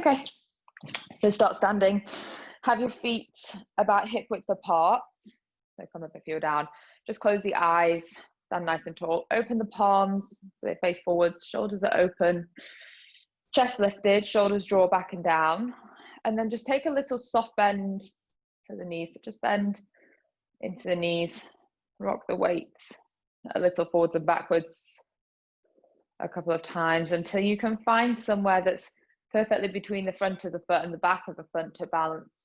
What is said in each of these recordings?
Okay, so start standing. Have your feet about hip width apart. So come up if you're down. Just close the eyes, stand nice and tall. Open the palms so they face forwards, shoulders are open. Chest lifted, shoulders draw back and down. And then just take a little soft bend to the knees. So just bend into the knees, rock the weights a little forwards and backwards a couple of times until you can find somewhere that's perfectly between the front of the foot and the back of the foot to balance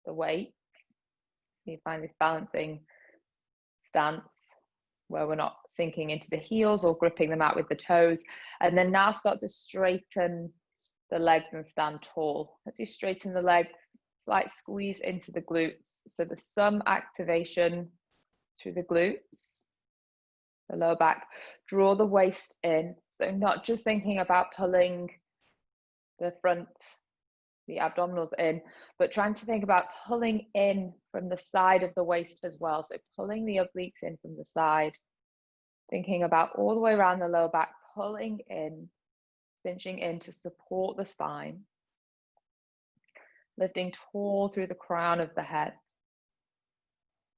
the weight. You find this balancing stance where we're not sinking into the heels or gripping them out with the toes. And then now start to straighten the legs and stand tall. As you straighten the legs, slight squeeze into the glutes. So there's some activation through the glutes, the lower back. Draw the waist in. So not just thinking about pulling the front, the abdominals in, but trying to think about pulling in from the side of the waist as well. So pulling the obliques in from the side, thinking about all the way around the lower back, pulling in, cinching in to support the spine, lifting tall through the crown of the head.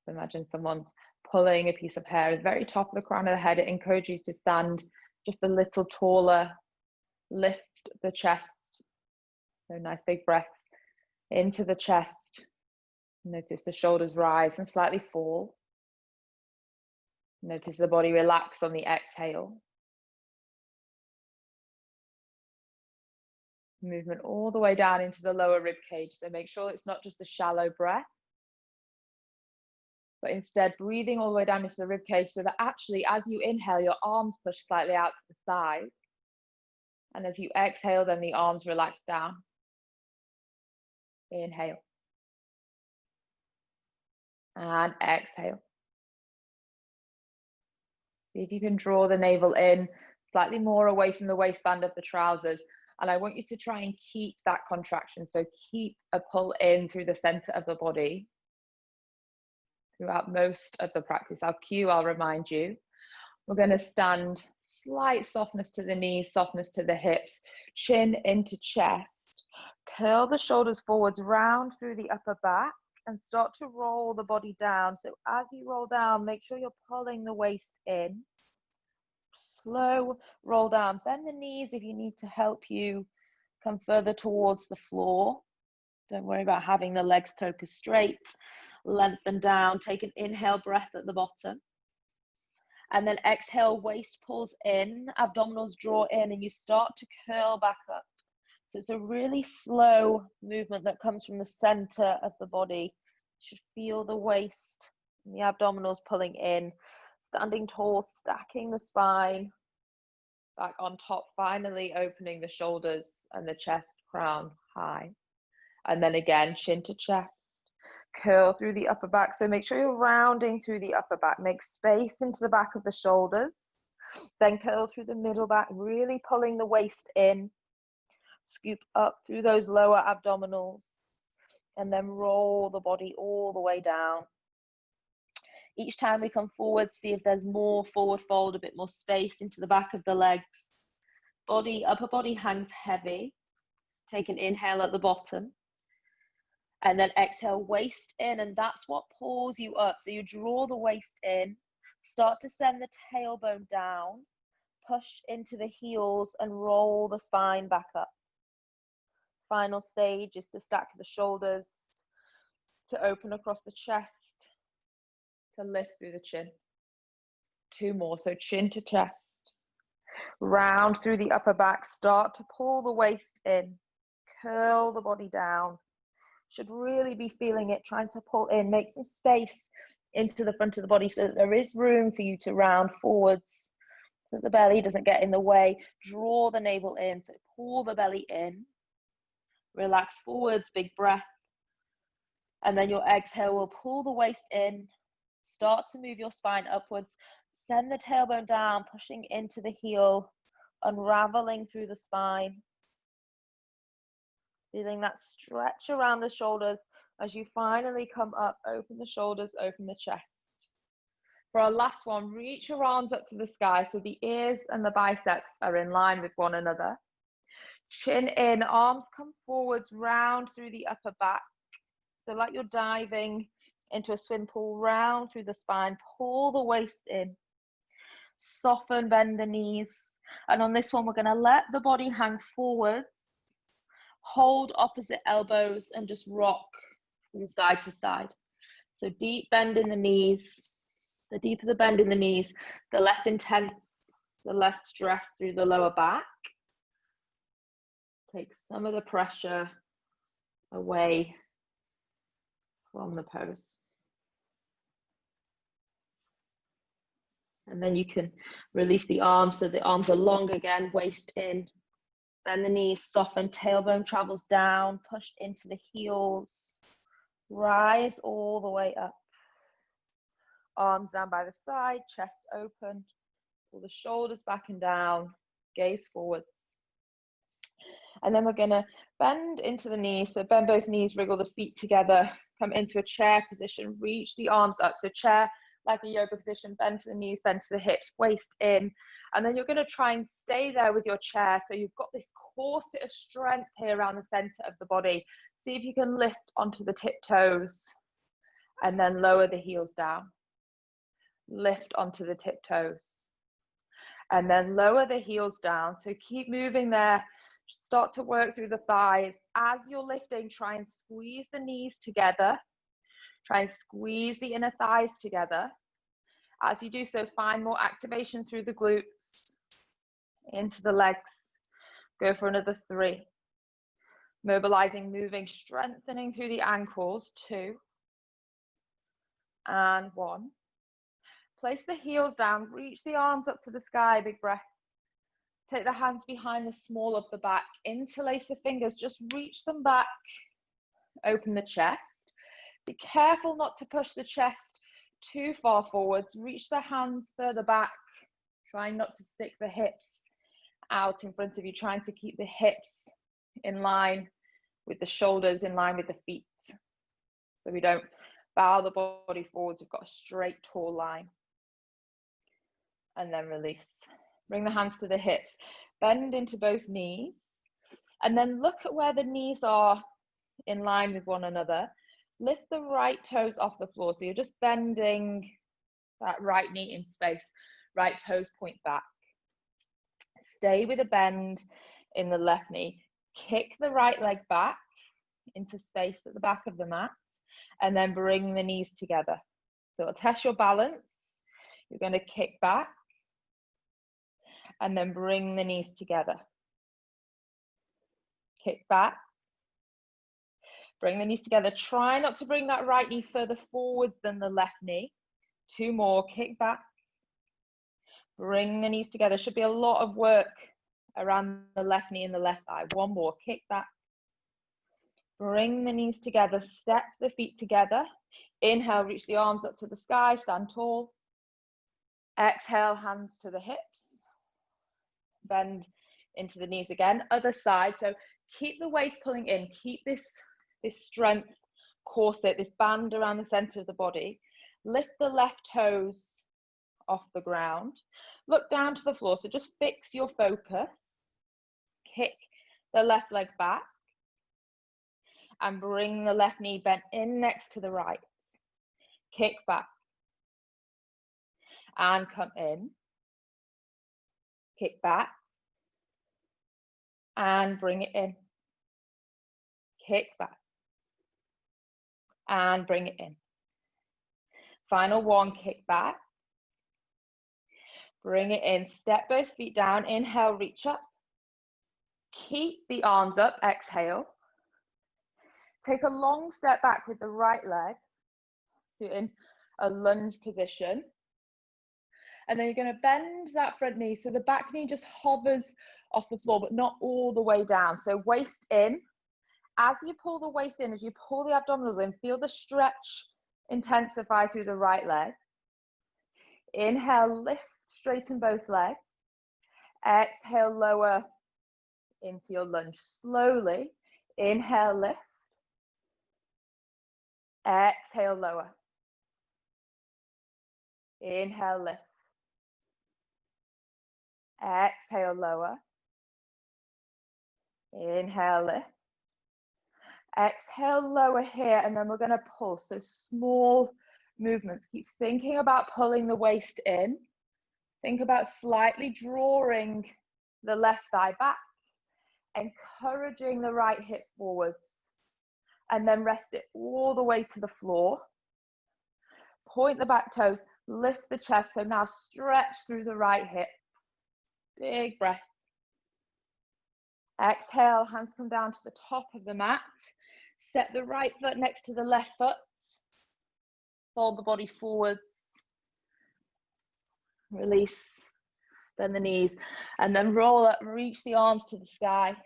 So imagine someone's pulling a piece of hair at the very top of the crown of the head. It encourages you to stand just a little taller, lift the chest. So nice big breaths into the chest. Notice the shoulders rise and slightly fall. Notice the body relax on the exhale. Movement all the way down into the lower rib cage. So make sure it's not just a shallow breath, but instead breathing all the way down into the rib cage so that actually as you inhale, your arms push slightly out to the side. And as you exhale, then the arms relax down. Inhale. And exhale. See if you can draw the navel in slightly more away from the waistband of the trousers. And I want you to try and keep that contraction. So keep a pull in through the center of the body throughout most of the practice. I'll cue, I'll remind you. We're going to stand, slight softness to the knees, softness to the hips, chin into chest. Curl the shoulders forwards, round through the upper back and start to roll the body down. So as you roll down, make sure you're pulling the waist in. Slow roll down. Bend the knees if you need to help you come further towards the floor. Don't worry about having the legs focus straight. Lengthen down. Take an inhale breath at the bottom. And then exhale, waist pulls in, abdominals draw in, and you start to curl back up. So it's a really slow movement that comes from the center of the body. You should feel the waist and the abdominals pulling in, standing tall, stacking the spine back on top, finally opening the shoulders and the chest, crown high. And then again, chin to chest, curl through the upper back. So make sure you're rounding through the upper back. Make space into the back of the shoulders. Then curl through the middle back, really pulling the waist in. Scoop up through those lower abdominals. And then roll the body all the way down. Each time we come forward, see if there's more forward fold, a bit more space into the back of the legs. Upper body hangs heavy. Take an inhale at the bottom. And then exhale, waist in, and that's what pulls you up. So you draw the waist in, start to send the tailbone down, push into the heels and roll the spine back up. Final stage is to stack the shoulders, to open across the chest, to lift through the chin. 2 more, so chin to chest, round through the upper back, start to pull the waist in, curl the body down. Should really be feeling it, trying to pull in, make some space into the front of the body so that there is room for you to round forwards, so that the belly doesn't get in the way. Draw the navel in, so pull the belly in, relax forwards, big breath. And then your exhale will pull the waist in, start to move your spine upwards, send the tailbone down, pushing into the heel, unraveling through the spine. Feeling that stretch around the shoulders as you finally come up, open the shoulders, open the chest. For our last one, reach your arms up to the sky so the ears and the biceps are in line with one another. Chin in, arms come forwards, round through the upper back. So like you're diving into a swim pool, round through the spine, pull the waist in. Soften, bend the knees. And on this one, we're gonna let the body hang forwards, hold opposite elbows and just rock from side to side. So deep bend in the knees. The deeper the bend in the knees, the less intense, the less stress through the lower back. Take some of the pressure away from the pose. And then you can release the arms so the arms are long again, waist in. Bend the knees, soften, tailbone travels down, push into the heels. Rise all the way up. Arms down by the side, chest open. Pull the shoulders back and down, gaze forwards. And then we're gonna bend into the knees. So bend both knees, wriggle the feet together, come into a chair position, reach the arms up. So chair, like a yoga position, bend to the knees, bend to the hips, waist in. And then you're gonna try and stay there with your chair. So you've got this corset of strength here around the center of the body. See if you can lift onto the tiptoes and then lower the heels down. Lift onto the tiptoes and then lower the heels down. So keep moving there. Start to work through the thighs. As you're lifting, try and squeeze the knees together. Try and squeeze the inner thighs together. As you do so, find more activation through the glutes, into the legs. Go for another 3. Mobilizing, moving, strengthening through the ankles. 2. And 1. Place the heels down, reach the arms up to the sky, big breath. Take the hands behind the small of the back, interlace the fingers, just reach them back, open the chest. Be careful not to push the chest too far forwards, reach the hands further back, try not to stick the hips out in front of you, trying to keep the hips in line with the shoulders, in line with the feet. So we don't bow the body forwards, we've got a straight, tall line. And then release. Bring the hands to the hips, bend into both knees, and then look at where the knees are in line with one another. Lift the right toes off the floor. So you're just bending that right knee in space, right toes point back. Stay with a bend in the left knee. Kick the right leg back into space at the back of the mat, and then bring the knees together. So it'll test your balance. You're going to kick back, and then bring the knees together. Kick back. Bring the knees together. Try not to bring that right knee further forwards than the left knee. 2 more. Kick back. Bring the knees together. Should be a lot of work around the left knee and the left thigh. 1 more. Kick back. Bring the knees together. Step the feet together. Inhale, reach the arms up to the sky. Stand tall. Exhale, hands to the hips. Bend into the knees again. Other side. So keep the waist pulling in. Keep this strength corset, this band around the center of the body. Lift the left toes off the ground. Look down to the floor. So just fix your focus. Kick the left leg back. And bring the left knee bent in next to the right. Kick back. And come in. Kick back. And bring it in. Kick back. And bring it in. Final 1, kick back. Bring it in. Step both feet down. Inhale, reach up. Keep the arms up. Exhale. Take a long step back with the right leg. So you're in a lunge position. And then you're going to bend that front knee. So the back knee just hovers off the floor, but not all the way down. So waist in. As you pull the waist in, as you pull the abdominals in, feel the stretch intensify through the right leg. Inhale, lift, straighten both legs. Exhale, lower into your lunge. Slowly, inhale, lift. Exhale, lower. Inhale, lift. Exhale, lower. Inhale, lift. Exhale, lower here, and then we're going to pull. So small movements. Keep thinking about pulling the waist in. Think about slightly drawing the left thigh back, encouraging the right hip forwards, and then rest it all the way to the floor. Point the back toes, lift the chest. So now stretch through the right hip. Big breath. Exhale, hands come down to the top of the mat. Set the right foot next to the left foot. Fold the body forwards. Release, bend the knees, and then roll up, reach the arms to the sky.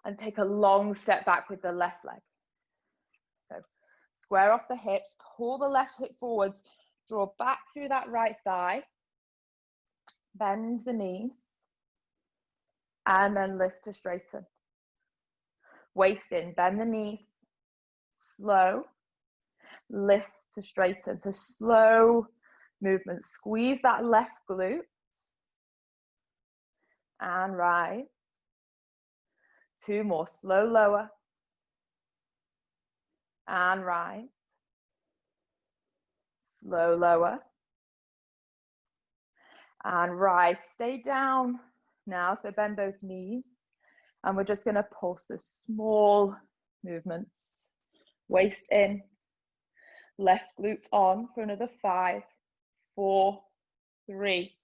And take a long step back with the left leg. So square off the hips, pull the left hip forwards, draw back through that right thigh. Bend the knees. And then lift to straighten. Waist in, bend the knees. Slow. Lift to straighten. So slow movement. Squeeze that left glute. And rise. 2 more. Slow lower. And rise. Slow lower. And rise. Stay down now, so bend both knees. And we're just going to pulse a small movements. Waist in. Left glute on for another 5, 4, 3,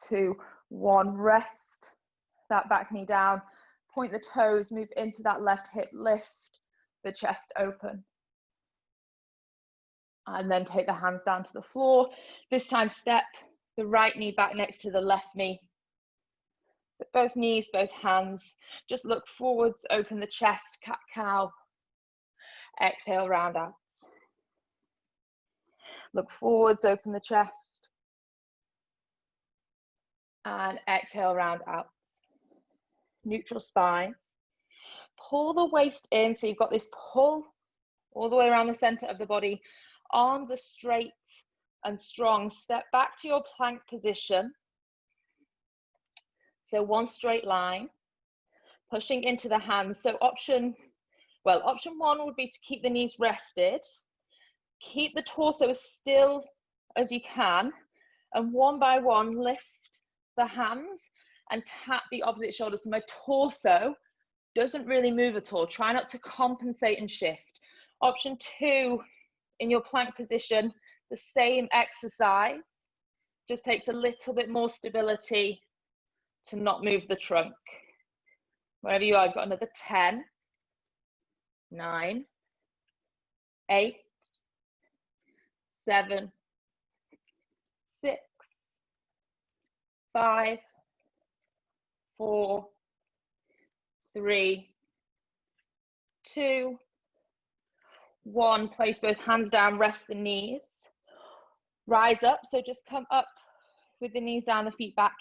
2, 1. Rest that back knee down. Point the toes, move into that left hip, lift the chest open. And then take the hands down to the floor. This time step the right knee back next to the left knee. So both knees, both hands. Just look forwards, open the chest, cat-cow. Exhale, round out. Look forwards, open the chest. And exhale, round out. Neutral spine. Pull the waist in, so you've got this pull all the way around the center of the body. Arms are straight and strong. Step back to your plank position. So one straight line, pushing into the hands. So option 1 would be to keep the knees rested. Keep the torso as still as you can. And one by one, lift the hands and tap the opposite shoulder. So my torso doesn't really move at all. Try not to compensate and shift. Option 2, in your plank position, the same exercise, just takes a little bit more stability to not move the trunk. Wherever you are, I've got another 10, 9, 8, 7, 6, 5, 4, 3, 2, 1. Place both hands down, rest the knees. Rise up, so just come up with the knees down, the feet back.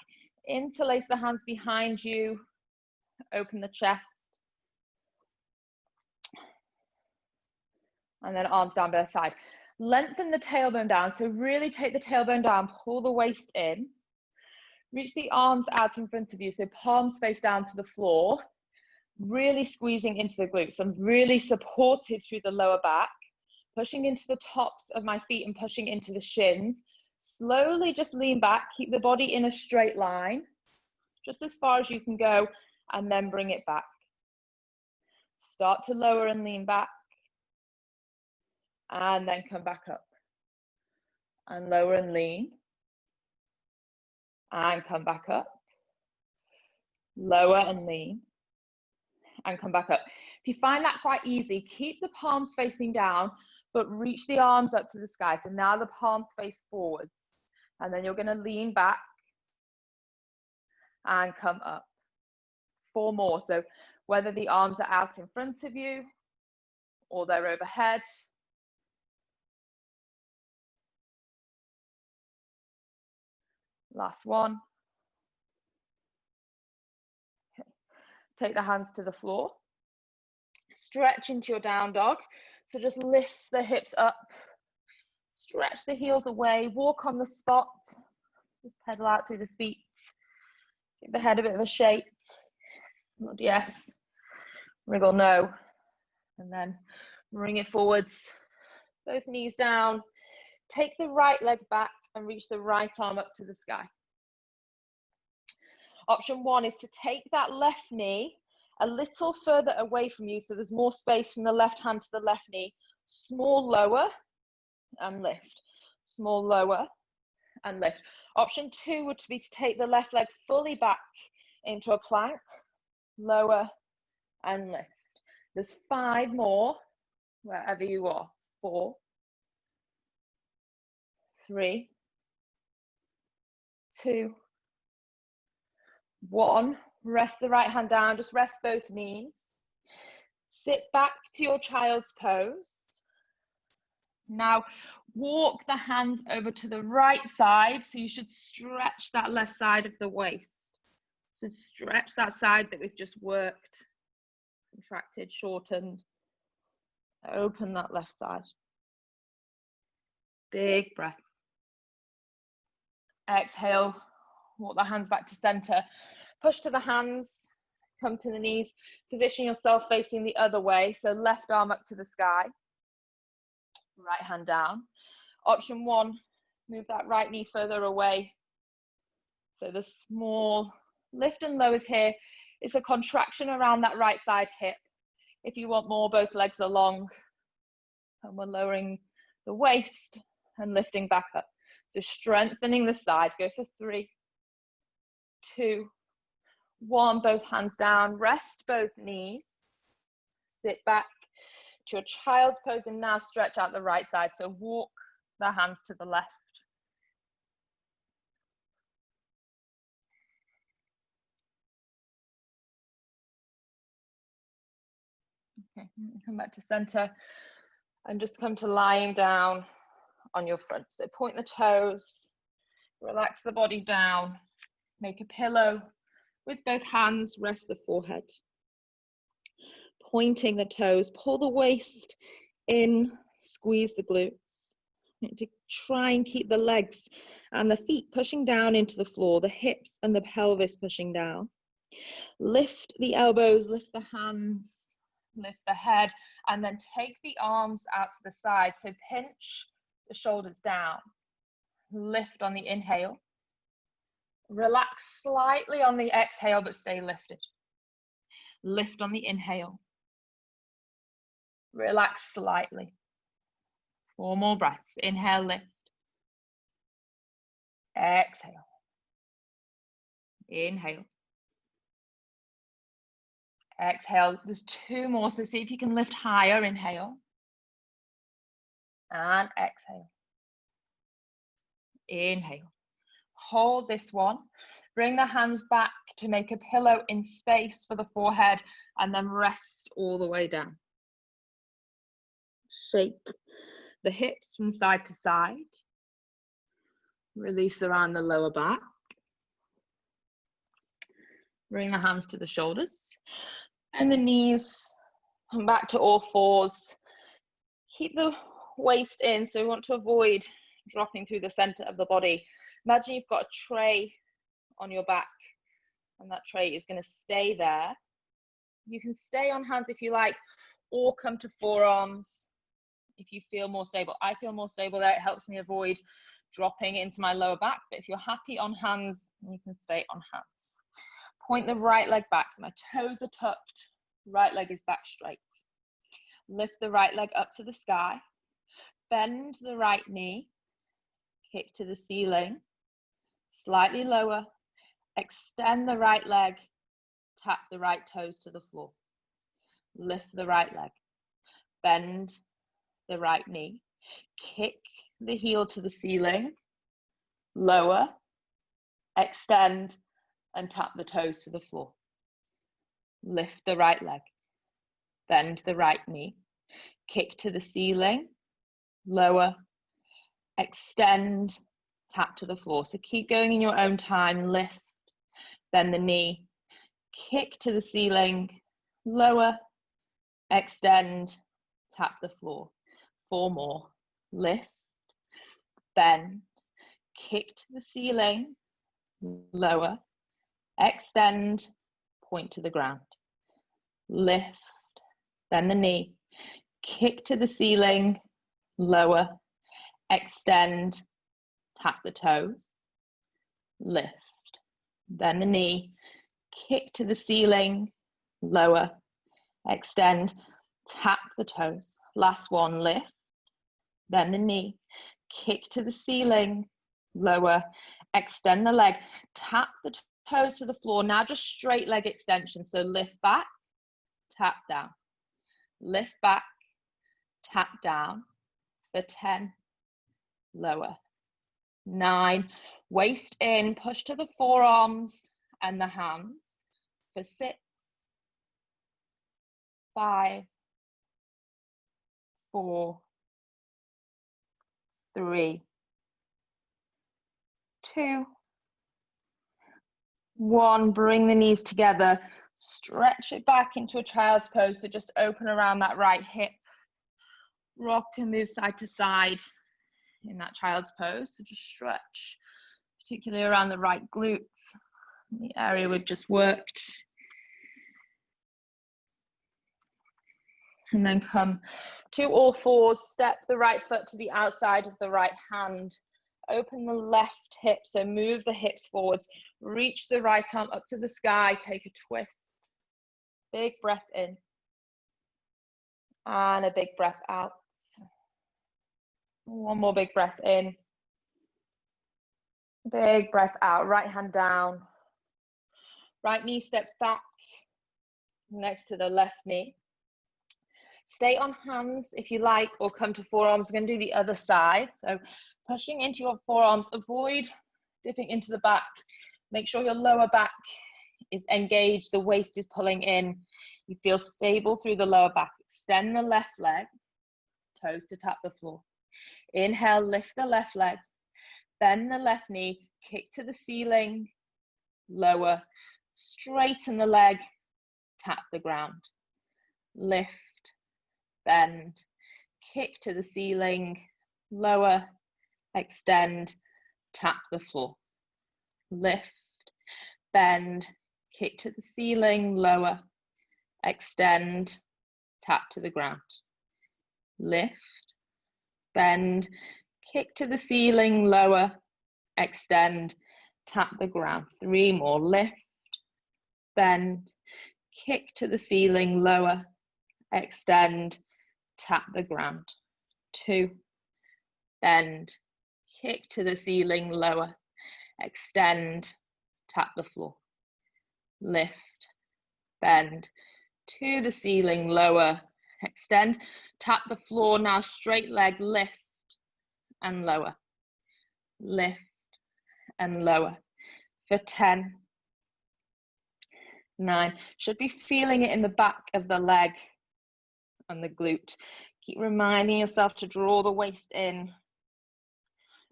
Interlace the hands behind you. Open the chest. And then arms down by the side. Lengthen the tailbone down, so really take the tailbone down, pull the waist in. Reach the arms out in front of you, so palms face down to the floor. Really squeezing into the glutes. I'm really supported through the lower back. Pushing into the tops of my feet and pushing into the shins. Slowly just lean back, keep the body in a straight line, just as far as you can go, and then bring it back. Start to lower and lean back, and then come back up. And lower and lean, and come back up. Lower and lean, and come back up. If you find that quite easy, keep the palms facing down, but reach the arms up to the sky. So now the palms face forwards. And then you're going to lean back and come up. 4 more. So whether the arms are out in front of you or they're overhead. Last one. Okay. Take the hands to the floor. Stretch into your down dog. So just lift the hips up. Stretch the heels away. Walk on the spot. Just pedal out through the feet. Give the head a bit of a shake. Nod yes, wriggle no, and then bring it forwards, both knees down. Take the right leg back and reach the right arm up to the sky. Option one is to take that left knee a little further away from you so there's more space from the left hand to the left knee. Small lower and lift. Small lower and lift. Option two would be to take the left leg fully back into a plank, lower and lift. There's 5 more wherever you are. 4, 3, 2, 1. Rest the right hand down, just rest both knees. Sit back to your child's pose. Now walk the hands over to the right side, so you should stretch that left side of the waist. So stretch that side that we've just worked, contracted, shortened. Open that left side. Big breath. Exhale, walk the hands back to center. Push to the hands, come to the knees. Position yourself facing the other way, so left arm up to the sky. Right hand down. Option one, move that right knee further away. So the small lift and lowers here. It's a contraction around that right side hip. If you want more, both legs are long. And we're lowering the waist and lifting back up. So strengthening the side. Go for 3, 2, 1. Both hands down. Rest both knees. Sit back to your child's pose and now stretch out the right side. So walk the hands to the left. Okay, come back to center and just come to lying down on your front. So point the toes, relax the body down, make a pillow with both hands, rest the forehead. Pointing the toes, pull the waist in, squeeze the glutes. To try and keep the legs and the feet pushing down into the floor, the hips and the pelvis pushing down. Lift the elbows, lift the hands, lift the head, and then take the arms out to the side. So pinch the shoulders down. Lift on the inhale. Relax slightly on the exhale, but stay lifted. Lift on the inhale. Relax slightly. 4 more breaths. Inhale, lift. Exhale. Inhale. Exhale. There's 2 more, so see if you can lift higher. Inhale. And exhale. Inhale. Hold this one. Bring the hands back to make a pillow in space for the forehead, and then rest all the way down. Shake the hips from side to side. Release around the lower back. Bring the hands to the shoulders and the knees. Come back to all fours. Keep the waist in, so we want to avoid dropping through the center of the body. Imagine you've got a tray on your back, and that tray is going to stay there. You can stay on hands if you like, or come to forearms if you feel more stable. I feel more stable there. It helps me avoid dropping into my lower back, but if you're happy on hands, you can stay on hands. Point the right leg back, so my toes are tucked, right leg is back straight. Lift the right leg up to the sky, bend the right knee, kick to the ceiling, slightly lower, extend the right leg, tap the right toes to the floor. Lift the right leg, bend the right knee, kick the heel to the ceiling, lower, extend, and tap the toes to the floor. Lift the right leg, bend the right knee, kick to the ceiling, lower, extend, tap to the floor. So keep going in your own time. Lift, bend the knee, kick to the ceiling, lower, extend, tap the floor. 4 more. Lift, bend, kick to the ceiling, lower, extend, point to the ground. lift, bend the knee, kick to the ceiling, lower, extend, tap the toes, lift, bend the knee, kick to the ceiling, lower, extend, tap the toes. Last one, lift, bend the knee, kick to the ceiling, lower, extend the leg, tap the toes to the floor. Now just straight leg extension. So lift back, tap down, lift back, tap down for 10, lower, 9, waist in, push to the forearms and the hands for 6, 5, 4, 3, 2, 1. Bring the knees together, stretch it back into a child's pose. So just open around that right hip, rock and move side to side in that child's pose. So just stretch, particularly around the right glutes, the area we've just worked. And then come to all fours, step the right foot to the outside of the right hand. Open the left hip, so move the hips forwards. Reach the right arm up to the sky, take a twist. Big breath in. And a big breath out. One more big breath in. Big breath out, right hand down. Right knee steps back next to the left knee. Stay on hands if you like, or come to forearms. We're going to do the other side. So pushing into your forearms, avoid dipping into the back. Make sure your lower back is engaged, the waist is pulling in. You feel stable through the lower back. Extend the left leg, toes to tap the floor. Inhale, lift the left leg, bend the left knee, kick to the ceiling, lower, straighten the leg, tap the ground. Lift, bend, kick to the ceiling, lower, extend, tap the floor. Lift, bend, kick to the ceiling, lower, extend, tap to the ground. Lift, bend, kick to the ceiling, lower, extend, tap the ground. 3 more. Lift, bend, kick to the ceiling, lower, extend, tap the ground. 2, bend, kick to the ceiling, lower, extend, tap the floor. Lift, bend, to the ceiling, lower, extend, tap the floor. Now straight leg, lift and lower, lift and lower for 10, 9. Should be feeling it in the back of the leg and the glute. Keep reminding yourself to draw the waist in,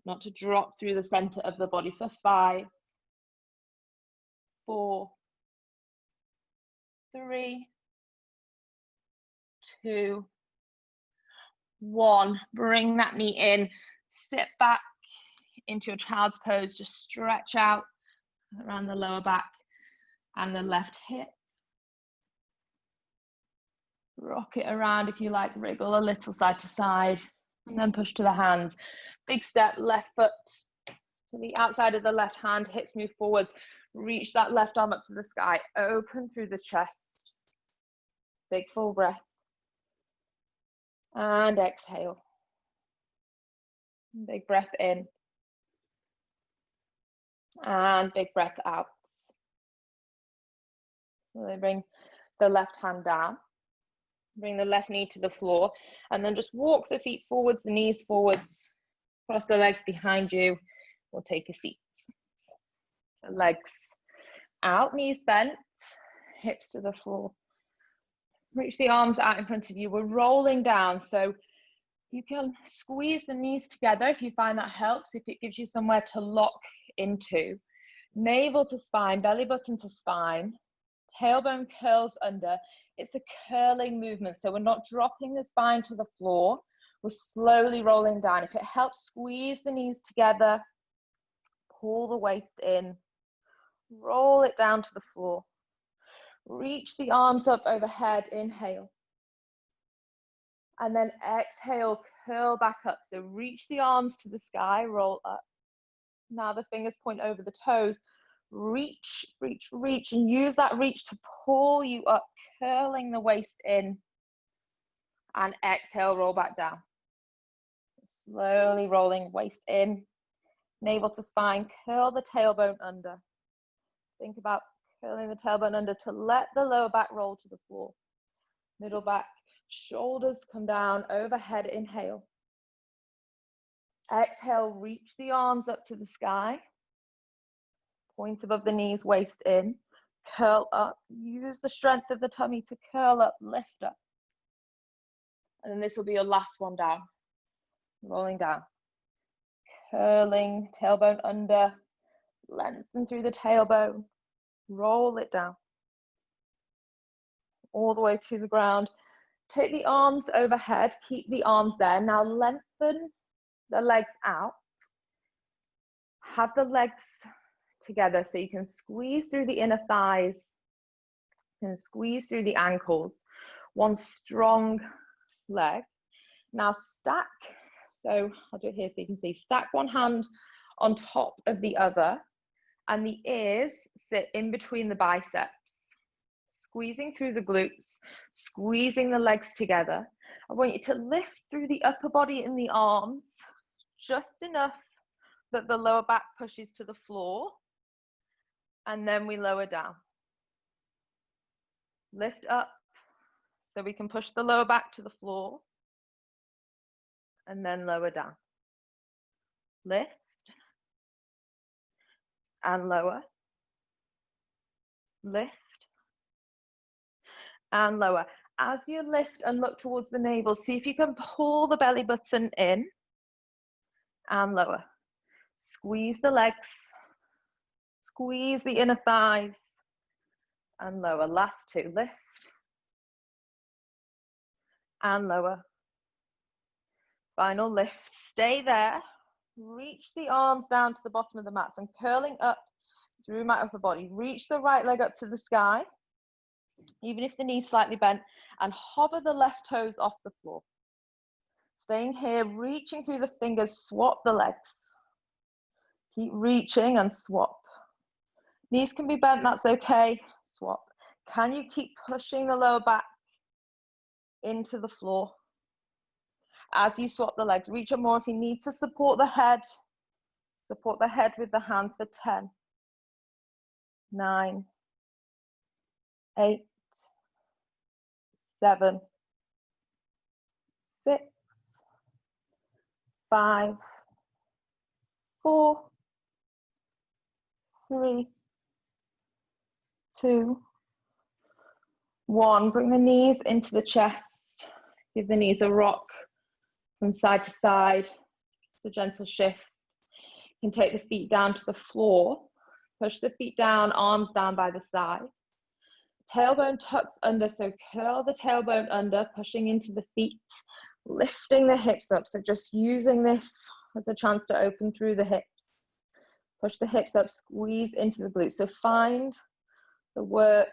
not to drop through the center of the body for 5, 4, 3, 2, 1. Bring that knee in, sit back into your child's pose. Just stretch out around the lower back and the left hip. Rock it around if you like, wriggle a little side to side, and then push to the hands. Big step, left foot to the outside of the left hand, hips move forwards. Reach that left arm up to the sky, open through the chest. Big full breath. And exhale. Big breath in. And big breath out. So then bring the left hand down. Bring the left knee to the floor. And then just walk the feet forwards, the knees forwards. Cross the legs behind you. We'll take a seat. Legs out, knees bent, hips to the floor. Reach the arms out in front of you. We're rolling down, so you can squeeze the knees together if you find that helps, if it gives you somewhere to lock into. Navel to spine, belly button to spine, tailbone curls under. It's a curling movement, so we're not dropping the spine to the floor. We're slowly rolling down. If it helps, squeeze the knees together, pull the waist in, roll it down to the floor. Reach the arms up overhead, inhale. And then exhale, curl back up. So reach the arms to the sky, roll up. Now the fingers point over the toes. Reach, reach, reach, and use that reach to pull you up, curling the waist in. And exhale, roll back down. Slowly rolling waist in, navel to spine, curl the tailbone under. Think about curling the tailbone under to let the lower back roll to the floor. Middle back, shoulders come down, overhead, inhale. Exhale, reach the arms up to the sky. Point above the knees, waist in. Curl up, use the strength of the tummy to curl up, lift up. And then this will be your last one down. Rolling down. Curling, tailbone under, lengthen through the tailbone. Roll it down. All the way to the ground. Take the arms overhead, keep the arms there. Now lengthen the legs out. Have the legs together so you can squeeze through the inner thighs and squeeze through the ankles. One strong leg. Now stack, so I'll do it here so you can see, stack one hand on top of the other and the ears sit in between the biceps. Squeezing through the glutes, squeezing the legs together. I want you to lift through the upper body and the arms, just enough that the lower back pushes to the floor, and then we lower down. Lift up so we can push the lower back to the floor, and then lower down. Lift and lower. Lift and lower. As you lift and look towards the navel, see if you can pull the belly button in and lower. Squeeze the legs, squeeze the inner thighs and lower. Last two, lift and lower. Final lift, stay there. Reach the arms down to the bottom of the mat. So I'm curling up through my upper body. Reach the right leg up to the sky, even if the knee's slightly bent, and hover the left toes off the floor. Staying here, reaching through the fingers, swap the legs. Keep reaching and swap. Knees can be bent, that's okay. Swap. Can you keep pushing the lower back into the floor? As you swap the legs, reach up more if you need to support the head. Support the head with the hands for 10, 9, 8, 7, 6, 5, 4, 3, 2, 1. Bring the knees into the chest. Give the knees a rock from side to side. Just a gentle shift. You can take the feet down to the floor. Push the feet down, arms down by the side. Tailbone tucks under, so curl the tailbone under, pushing into the feet, lifting the hips up. So just using this as a chance to open through the hips. Push the hips up, squeeze into the glutes. So find the work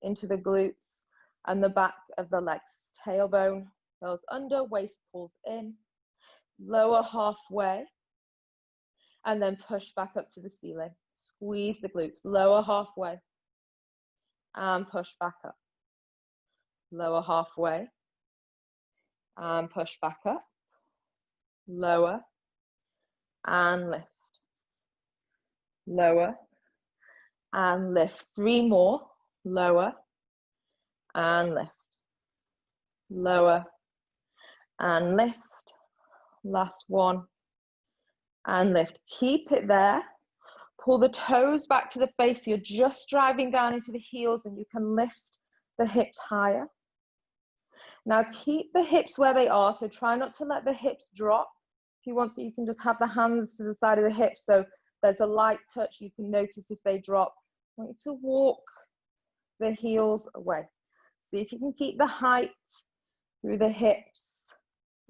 into the glutes and the back of the legs. Tailbone goes under, waist pulls in, lower halfway, and then push back up to the ceiling. Squeeze the glutes, lower halfway, and push back up. Lower halfway, and push back up. Lower, and lift. Lower, and lift. 3 more. Lower, and lift. Lower, and lift. Last one, and lift. Keep it there. Pull the toes back to the face. You're just driving down into the heels and you can lift the hips higher. Now keep the hips where they are. So try not to let the hips drop. If you want to, you can just have the hands to the side of the hips. So there's a light touch. You can notice if they drop. I want you to walk the heels away. See if you can keep the height through the hips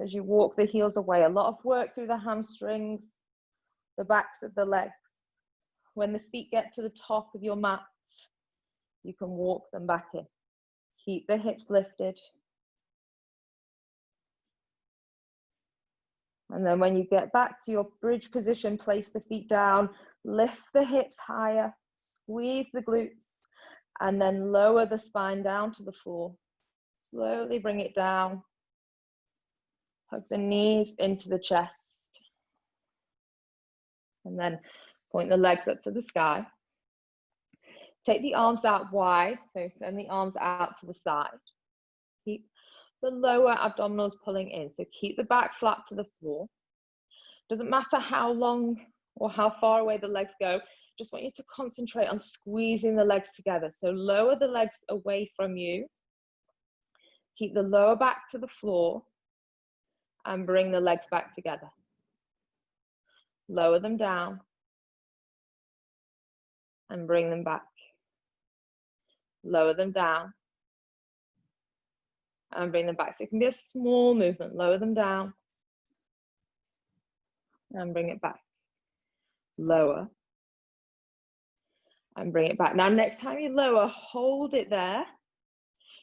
as you walk the heels away. A lot of work through the hamstrings, the backs of the legs. When the feet get to the top of your mat, you can walk them back in. Keep the hips lifted. And then when you get back to your bridge position, place the feet down, lift the hips higher, squeeze the glutes, and then lower the spine down to the floor. Slowly bring it down. Hug the knees into the chest. And then point the legs up to the sky. Take the arms out wide, so send the arms out to the side. Keep the lower abdominals pulling in, so keep the back flat to the floor. Doesn't matter how long or how far away the legs go, just want you to concentrate on squeezing the legs together. So lower the legs away from you. Keep the lower back to the floor and bring the legs back together. Lower them down and bring them back. Lower them down and bring them back. So it can be a small movement. Lower them down and bring it back. Lower and bring it back. Now, next time you lower, hold it there.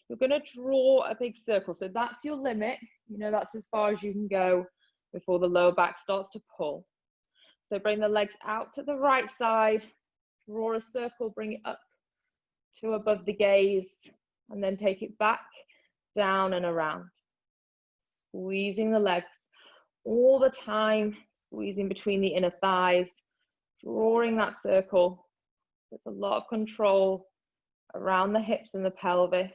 You're going to draw a big circle. So that's your limit. You know, that's as far as you can go before the lower back starts to pull. So bring the legs out to the right side, draw a circle, bring it up to above the gaze, and then take it back, down and around. Squeezing the legs all the time, squeezing between the inner thighs, drawing that circle. There's a lot of control around the hips and the pelvis.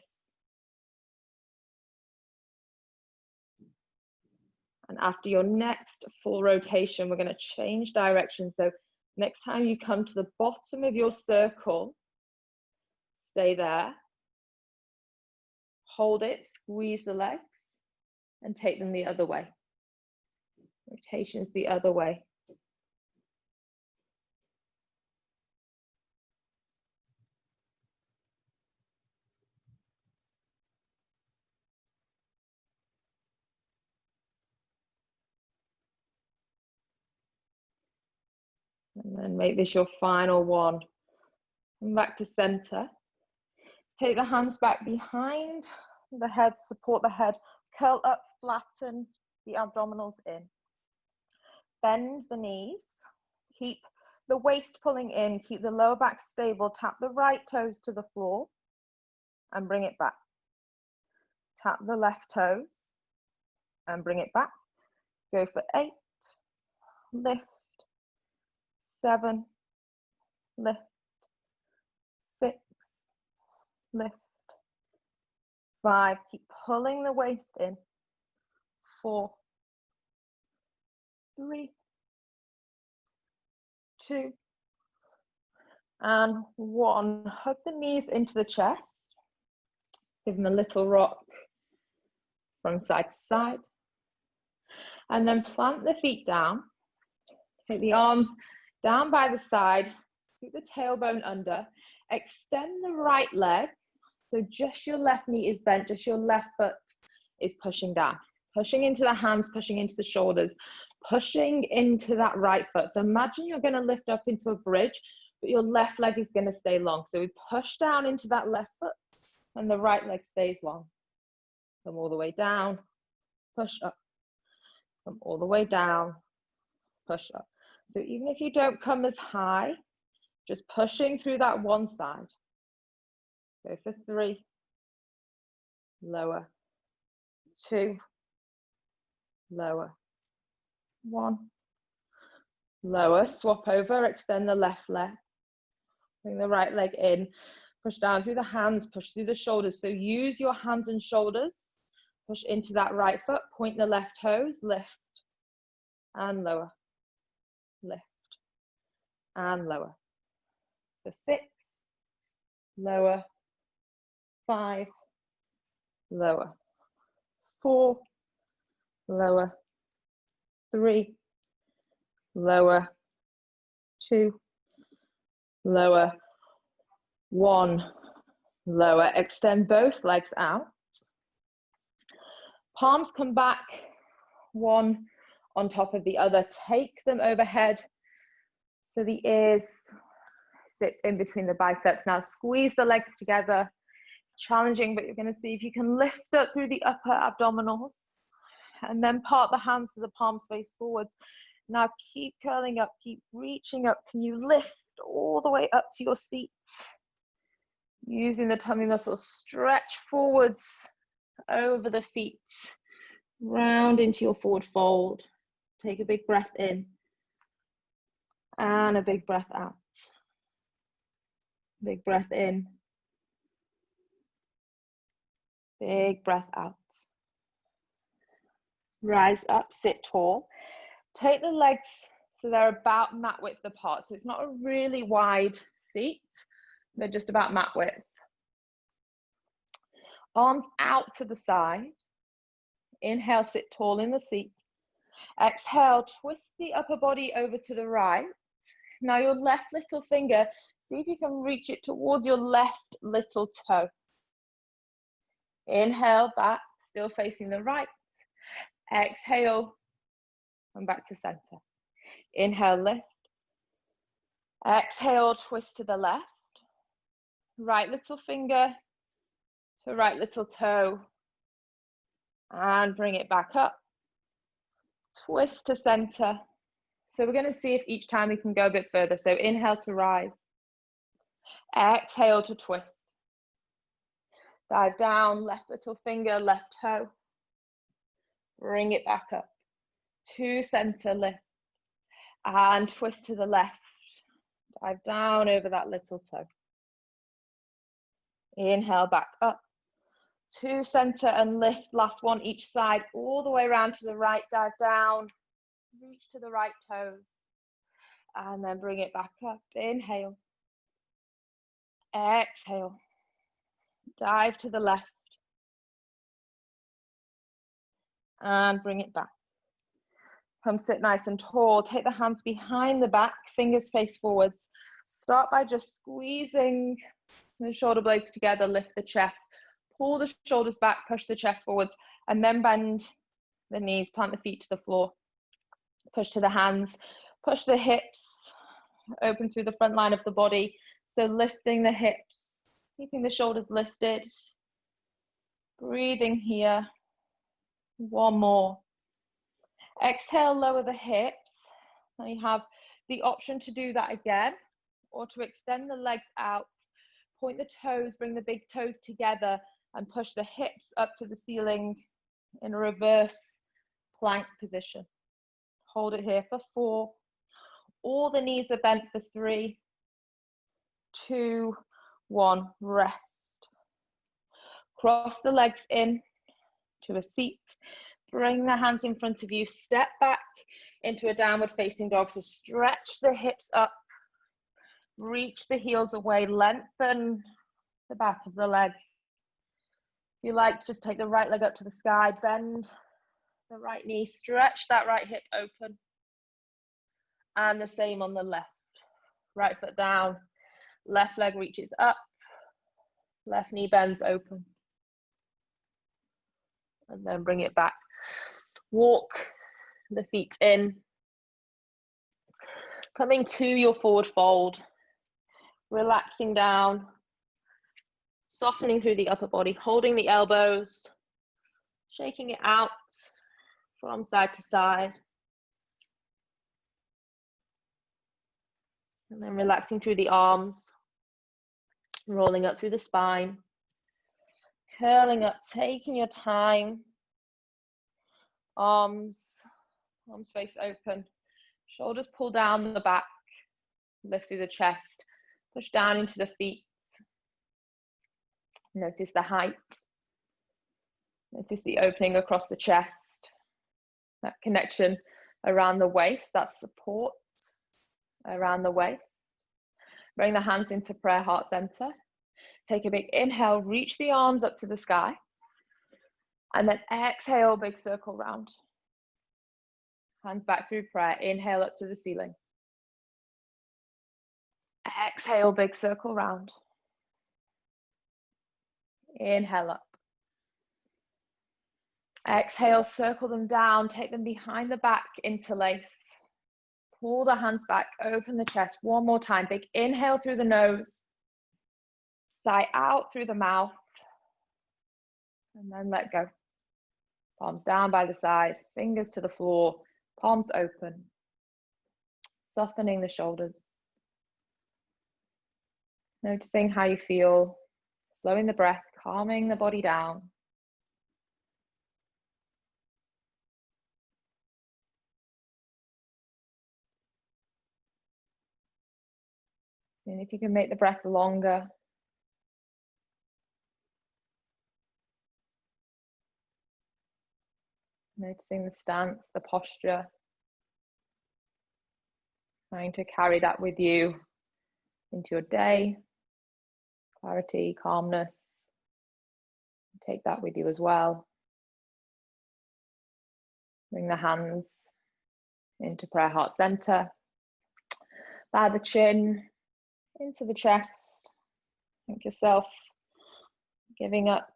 And after your next full rotation, we're going to change direction. So next time you come to the bottom of your circle, stay there. Hold it, squeeze the legs, and take them the other way. Rotations the other way. And then make this your final one. Come back to center. Take the hands back behind the head, support the head, curl up, flatten the abdominals in. Bend the knees, keep the waist pulling in, keep the lower back stable, tap the right toes to the floor and bring it back. Tap the left toes and bring it back. Go for 8, lift, 7, lift, 6, lift, 5, keep pulling the waist in, 4, 3, 2, and 1. Hug the knees into the chest. Give them a little rock from side to side. And then plant the feet down. Take the arms down by the side. Scoot the tailbone under. Extend the right leg. So just your left knee is bent, just your left foot is pushing down. Pushing into the hands, pushing into the shoulders, pushing into that right foot. So imagine you're going to lift up into a bridge, but your left leg is going to stay long. So we push down into that left foot and the right leg stays long. Come all the way down, push up. Come all the way down, push up. So even if you don't come as high, just pushing through that one side. Go for 3, lower, 2, lower, 1, lower, swap over, extend the left leg, bring the right leg in, push down through the hands, push through the shoulders. So use your hands and shoulders, push into that right foot, point the left toes, lift and lower, lift and lower. For 6, lower, 5, lower, 4, lower, 3, lower, 2, lower, 1, lower. Extend both legs out. Palms come back, one on top of the other. Take them overhead so the ears sit in between the biceps. Now squeeze the legs together. It's challenging, but you're going to see if you can lift up through the upper abdominals and then part the hands so the palms face forwards. Now keep curling up, keep reaching up. Can you lift all the way up to your seat? Using the tummy muscles, stretch forwards over the feet, round into your forward fold. Take a big breath in and a big breath out. Big breath in, big breath out. Rise up, sit tall. Take the legs so they're about mat width apart. So it's not a really wide seat, they're just about mat width. Arms out to the side. Inhale, sit tall in the seat. Exhale, twist the upper body over to the right. Now your left little finger, see if you can reach it towards your left little toe. Inhale, back, still facing the right. Exhale, and back to center. Inhale, lift. Exhale, twist to the left. Right little finger to right little toe. And bring it back up. Twist to center. So we're going to see if each time we can go a bit further. So inhale to rise. Exhale to twist. Dive down, left little finger, left toe. Bring it back up. To center, lift. And twist to the left. Dive down over that little toe. Inhale, back up. To center and lift. Last one each side, all the way around to the right. Dive down. Reach to the right toes. And then bring it back up. Inhale. Exhale. Dive to the left. And bring it back. Come sit nice and tall. Take the hands behind the back, fingers face forwards. Start by just squeezing the shoulder blades together, lift the chest. Pull the shoulders back, push the chest forwards, and then bend the knees, plant the feet to the floor. Push to the hands, push the hips, open through the front line of the body. So lifting the hips, keeping the shoulders lifted. Breathing here. One more. Exhale, lower the hips. Now you have the option to do that again, or to extend the legs out, point the toes, bring the big toes together, and push the hips up to the ceiling in a reverse plank position. Hold it here for 4. All the knees are bent for 3, 2, 1. Rest. Cross the legs in to a seat. Bring the hands in front of you. Step back into a downward facing dog. So stretch the hips up. Reach the heels away. Lengthen the back of the leg. If you like, just take the right leg up to the sky. Bend the right knee. Stretch that right hip open. And the same on the left. Right foot down. Left leg reaches up. Left knee bends open. And then bring it back. Walk the feet in. Coming to your forward fold. Relaxing down. Softening through the upper body. Holding the elbows. Shaking it out from side to side. And then relaxing through the arms. Rolling up through the spine. Curling up, taking your time. Arms face open. Shoulders pull down the back. Lift through the chest. Push down into the feet. Notice the height. Notice the opening across the chest. That connection around the waist, that support around the waist. Bring the hands into prayer heart center. Take a big inhale, reach the arms up to the sky. And then exhale, big circle round. Hands back through prayer. Inhale up to the ceiling. Exhale, big circle round. Inhale up. Exhale, circle them down. Take them behind the back, interlace. pull the hands back, open the chest. One more time. Big inhale through the nose. Sigh out through the mouth. And then let go. Palms down by the side, fingers to the floor, palms open. Softening the shoulders. Noticing how you feel. Slowing the breath, calming the body down. And if you can make the breath longer. Noticing the stance, the posture. Trying to carry that with you into your day. Clarity, calmness. Take that with you as well. Bring the hands into prayer heart center. Bow the chin into the chest. Thank yourself for giving up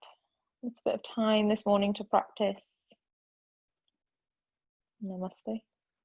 a bit of time this morning to practice. Namaste.